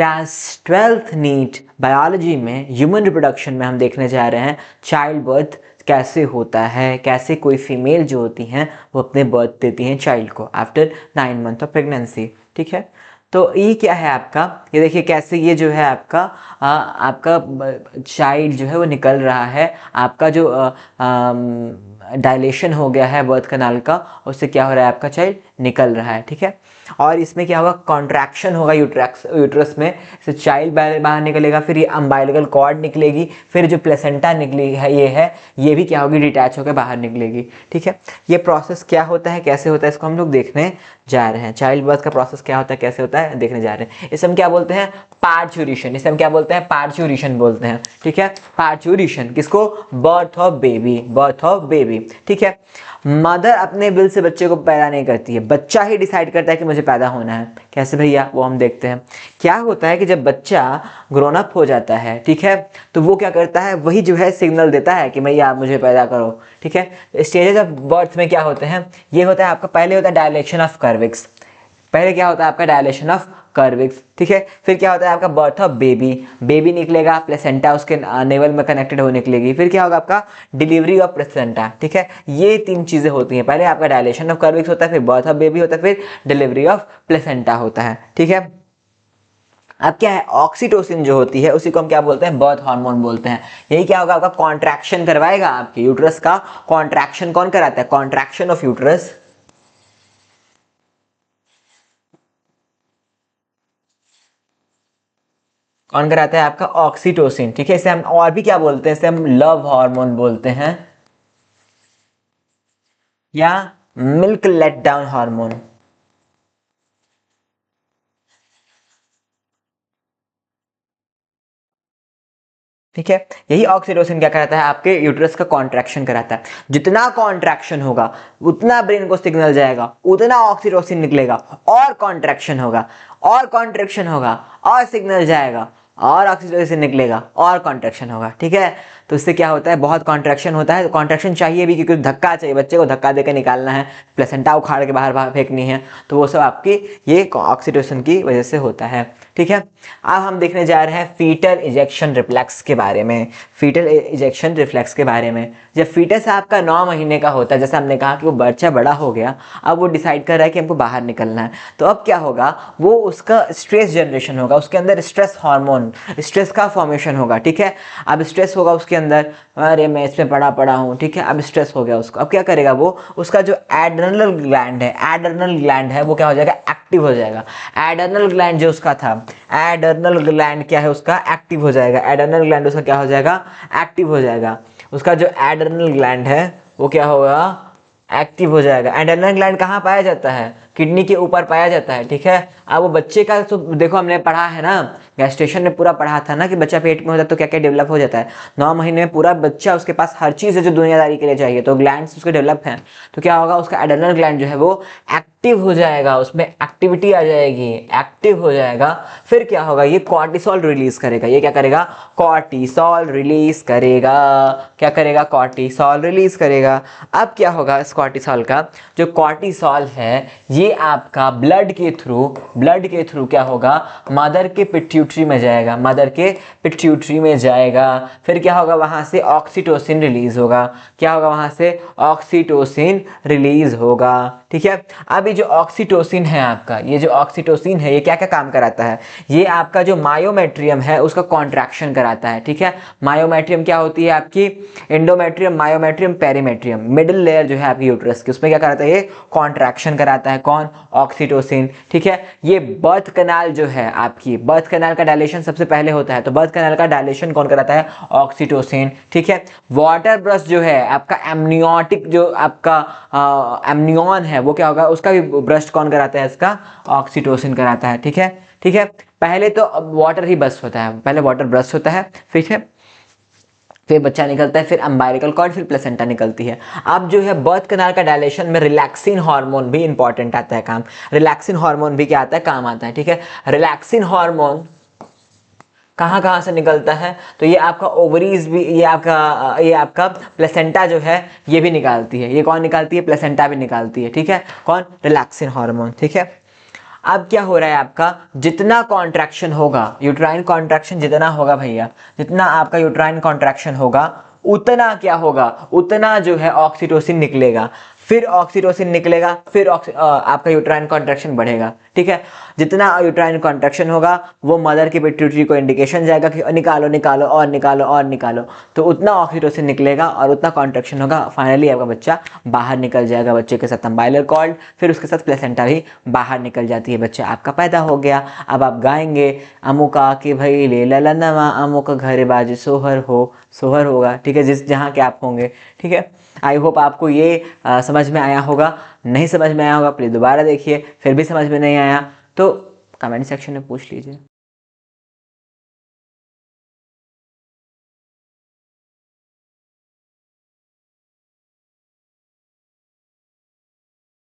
Class 12th NEET biology में human reproduction में हम देखने जा रहे हैं चाइल्ड बर्थ कैसे होता है, कैसे कोई फीमेल जो होती हैं वो अपने बर्थ देती हैं चाइल्ड को आफ्टर 9 मंथ ऑफ प्रेगनेंसी। ठीक है, तो ये क्या है आपका, ये देखिए कैसे ये जो है आपका चाइल्ड जो है वो निकल रहा है, आपका जो डायलेशन हो गया है बर्थ कनाल का, उससे क्या हो रहा है आपका चाइल्ड निकल रहा है। ठीक है, और इसमें क्या होगा, कॉन्ट्रैक्शन होगा यूट्रस में, इससे चाइल्ड बाहर निकलेगा, फिर ये अम्बाइलिकल कॉर्ड निकलेगी, फिर जो प्लेसेंटा निकली है ये भी क्या होगी, डिटैच होकर बाहर निकलेगी। ठीक है, ये प्रोसेस क्या होता है, कैसे होता है, इसको हम लोग देखने जा रहे हैं। चाइल्ड बर्थ का प्रोसेस क्या होता है, कैसे होता है, देखने जा रहे हैं। इसे हम क्या बोलते हैं, पार्चुरेशन। इसे हम क्या बोलते हैं, पार्चुरेशन बोलते हैं। ठीक है, पार्चुरेशन किसको, birth of baby, birth of baby. ठीक है, मदर अपने विल से बच्चे को पैदा नहीं करती है, बच्चा ही डिसाइड करता है कि मुझे पैदा होना है। कैसे भैया, वो हम देखते हैं। क्या होता है कि जब बच्चा ग्रोन अप हो जाता है, ठीक है, तो वो क्या करता है, वही जो है सिग्नल देता है कि भैया आप मुझे पैदा करो। ठीक है, स्टेजेस ऑफ बर्थ में क्या होते हैं, ये होता है आपका, पहले होता है डायलेशन ऑफ कर्विक्स, पहले क्या होता है आपका डायलेशन ऑफ कर्विक्स। ठीक है, फिर क्या होता है आपका बर्थ ऑफ बेबी, बेबी निकलेगा, प्लेसेंटा उसके नेवल में कनेक्टेड हो निकलेगी, फिर क्या होगा आपका डिलीवरी ऑफ प्लेसेंटा। ठीक है, ये 3 चीजें होती हैं, पहले आपका डायलेशन ऑफ कर्विक्स होता है, फिर बर्थ ऑफ बेबी होता है, फिर डिलीवरी ऑफ प्लेसेंटा होता है। ठीक है, अब क्या है, ऑक्सीटोसिन जो होती है उसी को हम क्या बोलते हैं, बर्थ हार्मोन बोलते हैं। यही क्या होगा आपका, कॉन्ट्रैक्शन करवाएगा, आपके यूट्रस का कॉन्ट्रैक्शन कौन कराता है, कॉन्ट्रैक्शन ऑफ यूट्रस कौन कराता है आपका, ऑक्सीटोसिन। ठीक है, इसे हम और भी क्या बोलते हैं, इसे हम लव हार्मोन बोलते हैं या मिल्क लेट डाउन हार्मोन। ठीक है, यही ऑक्सीटोसिन क्या कराता है, आपके यूट्रस का कॉन्ट्रैक्शन कराता है। जितना कॉन्ट्रैक्शन होगा उतना ब्रेन को सिग्नल जाएगा, उतना ऑक्सीटोसिन निकलेगा, और कॉन्ट्रैक्शन होगा, और कॉन्ट्रैक्शन होगा, और सिग्नल जाएगा, और ऑक्सीटोसिन निकलेगा, और कॉन्ट्रैक्शन होगा। ठीक है, तो इससे क्या होता है, बहुत कॉन्ट्रैक्शन होता है। कॉन्ट्रैक्शन चाहिए भी क्योंकि धक्का चाहिए, बच्चे को धक्का देकर निकालना है, प्लेसेंटा उखाड़ के बाहर फेंकनी है, तो वो सब आपकी ये ऑक्सीटोसिन की वजह से होता है। ठीक है, अब हम देखने जा रहे हैं फीटल इजेक्शन रिफ्लेक्स के बारे में। फीटल इजेक्शन रिफ्लेक्स के बारे में, जब फीटस आपका 9 महीने का होता है, जैसे हमने कहा कि वो बच्चा बड़ा हो गया, अब वो डिसाइड कर रहा है कि हमको बाहर निकलना है, तो अब क्या होगा, वो उसका स्ट्रेस जनरेशन होगा, उसके अंदर स्ट्रेस हार्मोन, स्ट्रेस का फॉर्मेशन होगा। ठीक है, अब स्ट्रेस होगा उसके अंदर, अरे मैं इसमें पड़ा हूँ। ठीक है, अब स्ट्रेस हो गया उसको, अब क्या करेगा वो, उसका जो एड्रेनल ग्लैंड है, एड्रेनल ग्लैंड है, वो क्या हो जाएगा, एक्टिव हो जाएगा। एड्रेनल ग्लैंड जो उसका था, एड्रेनल ग्लैंड क्या है उसका, एक्टिव हो जाएगा। एड्रेनल ग्लैंड उसका क्या हो जाएगा, एक्टिव हो जाएगा। उसका जो एड्रेनल ग्लैंड है वो क्या होगा, एक्टिव हो जाएगा। एड्रेनल ग्लैंड कहाँ पाया जाता है, किडनी के ऊपर पाया जाता है। ठीक है, अब वो बच्चे का तो देखो हमने पढ़ा है ना, गैस्ट्रेशन में पूरा पढ़ा था ना कि बच्चा पेट में होता है तो क्या क्या डेवलप हो जाता है। 9 महीने में पूरा बच्चा, उसके पास हर चीज है जो दुनियादारी के लिए चाहिए, तो ग्लैंड्स उसके डेवलप हैं, तो क्या होगा, उसका एड्रेनल ग्लैंड जो है वो एक्टिव हो जाएगा, उसमें एक्टिविटी आ जाएगी, एक्टिव हो जाएगा। फिर क्या होगा, ये कॉर्टिसोल रिलीज करेगा। ये क्या करेगा, कॉर्टिसोल रिलीज करेगा। क्या करेगा, कॉर्टिसोल रिलीज करेगा। अब क्या होगा, इस कॉर्टिसोल का जो कॉर्टिसोल है ये आपका ब्लड के थ्रू क्या होगा, मदर के पिट्यूटरी में जाएगा, मदर के पिट्यूटरी में जाएगा। फिर क्या होगा, वहां से ऑक्सीटोसिन रिलीज होगा। क्या होगा, वहां से ऑक्सीटोसिन रिलीज होगा। ठीक है, अब ये जो ऑक्सीटोसिन है आपका, ये जो ऑक्सीटोसिन है ये क्या क्या काम कराता है, ये आपका जो मायोमेट्रियम है उसका कॉन्ट्रैक्शन कराता है। ठीक है, मायोमेट्रियम क्या होती है आपकी, endometrium, myometrium, perimetrium, middle layer जो है आपकी यूट्रस की, उसमें क्या कराता है, ये कॉन्ट्रैक्शन कराता है। कौन, ऑक्सीटोसिन। ठीक है, ये बर्थ कनाल जो है आपकी, बर्थ कनाल का डायलेशन सबसे पहले होता है, तो बर्थ कनाल का डायलेशन कौन कराता है, ऑक्सीटोसिन। ठीक है, वाटर ब्रश जो है आपका, एमनियोटिक जो आपका एमनियन है वो क्या होगा, उसका भी ब्रश कौन कराता है, इसका ऑक्सीटोसिन कराता है। ठीक है, ठीक है, पहले तो वाटर ही ब्रश होता है, पहले वाटर ब्रश होता है, फिर बच्चा निकलता है, फिर अम्बाइलिकल कॉर्ड, फिर प्लेसेंटा निकलती है। अब जो है बर्थ कनाल का डायलेशन में रिलैक्सिन हार्मोन भी इंपॉर्टेंट आता है काम, रिलैक्सिन हार्मोन भी क्या आता है, काम आता है। ठीक है, रिलैक्सिन हार्मोन कहाँ कहाँ से निकलता है, तो ये आपका ओवरीज भी, ये आपका प्लेसेंटा जो है ये भी निकालती है। ये कौन निकालती है, प्लेसेंटा भी निकालती है। ठीक है, कौन, रिलैक्सिन हार्मोन। ठीक है, अब क्या हो रहा है आपका, जितना कॉन्ट्रैक्शन होगा, यूट्राइन कॉन्ट्रैक्शन जितना होगा भैया, जितना आपका यूट्राइन कॉन्ट्रैक्शन होगा उतना क्या होगा, उतना जो है ऑक्सीटोसिन निकलेगा, फिर ऑक्सीटोसिन निकलेगा, फिर आपका यूट्राइन कॉन्ट्रैक्शन बढ़ेगा। ठीक है, जितना यूट्राइन कॉन्ट्रैक्शन होगा वो मदर की पिट्यूटरी को इंडिकेशन जाएगा कि निकालो निकालो और निकालो और निकालो, तो उतना ऑक्सीटोसिन निकलेगा और उतना कॉन्ट्रैक्शन होगा, फाइनली आपका बच्चा बाहर निकल जाएगा। बच्चे के साथ अम्बाइलर कॉर्ड, फिर उसके साथ प्लेसेंटा भी बाहर निकल जाती है, बच्चा आपका पैदा हो गया। अब आप गाएंगे अमुका के भाई ले ललनवा अमुक घर बाज सोहर हो, सोहर होगा। ठीक है, जिस जहाँ के आप होंगे। ठीक है, आई होप आपको ये समझ में आया होगा। नहीं समझ में आया होगा प्लीज़ दोबारा देखिए, फिर भी समझ में नहीं आया तो कमेंट सेक्शन में पूछ लीजिए।